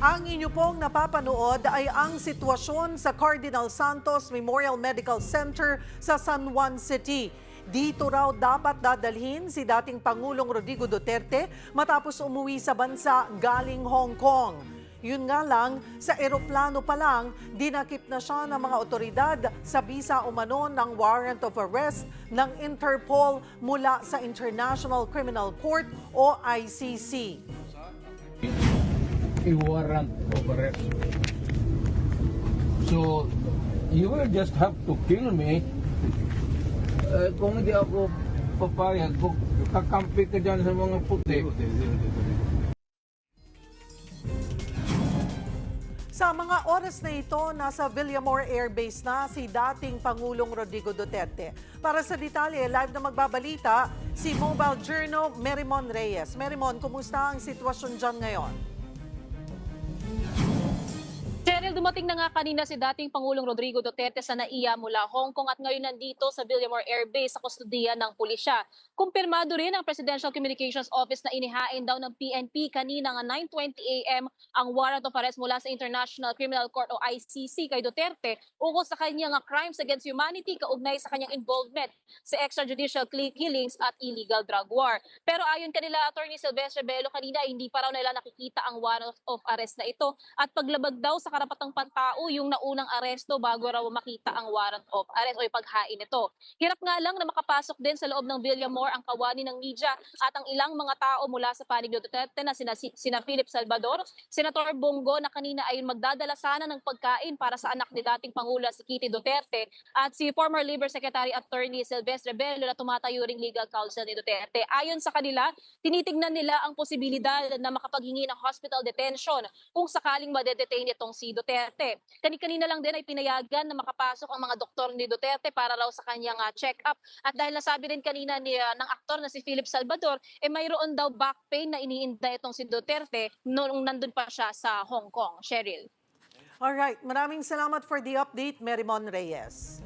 Ang inyo pong napapanood ay ang sitwasyon sa Cardinal Santos Memorial Medical Center sa San Juan City. Dito raw dapat dadalhin si dating Pangulong Rodrigo Duterte matapos umuwi sa bansa galing Hong Kong. Yun nga lang, sa eroplano pa lang, dinakip na siya ng mga otoridad sa bisa umano ng warrant of arrest ng Interpol mula sa International Criminal Court o ICC. A warrant of arrest. So, you will just have to kill me. Kung hindi ako papayag, kung kakampi ka dyan sa mga puti. Sa mga oras na ito, nasa Villamor Air Base na si dating Pangulong Rodrigo Duterte. Para sa detalye, live na magbabalita si Mobile Journal Merimon Reyes. Merimon, kumusta ang sitwasyon dyan ngayon? Cheryl, dumating na nga kanina si dating Pangulong Rodrigo Duterte sa NAIA mula Hong Kong at ngayon nandito sa Villamor Air Base sa kustodiya ng pulisya. Kumpirmado rin ng Presidential Communications Office na inihain daw ng PNP kanina nga 9:20 AM ang warrant of arrest mula sa International Criminal Court o ICC kay Duterte ukol sa kanyang crimes against humanity kaugnay sa kanyang involvement sa extrajudicial killings at illegal drug war. Pero ayon kanila Attorney Silvestre Bello kanina, hindi pa raw nila nakikita ang warrant of arrest na ito at paglabag daw sa karapatang pantao yung naunang aresto bago raw makita ang warrant of arrest o ipaghain ito. Hirap nga lang na makapasok din sa loob ng Villamor ang kawani ng media at ang ilang mga tao mula sa panig ni Duterte na sina Philip Salvador, Senator Bongo na kanina ay magdadala sana ng pagkain para sa anak ni dating Pangulo si Kitty Duterte at si former Labor Secretary Attorney Silvestre Bello na tumatayo ring legal counsel ni Duterte. Ayon sa kanila, tinitignan nila ang posibilidad na makapaghingi ng hospital detention kung sakaling madedetain itong si Duterte. Kanina lang din ay pinayagan na makapasok ang mga doktor ni Duterte para raw sa kanyang check-up. At dahil nasabi rin kanina ng aktor na si Philip Salvador, mayroon daw back pain na iniinda itong si Duterte noong nandun pa siya sa Hong Kong. Cheryl. Alright, maraming salamat for the update, Merimon Reyes.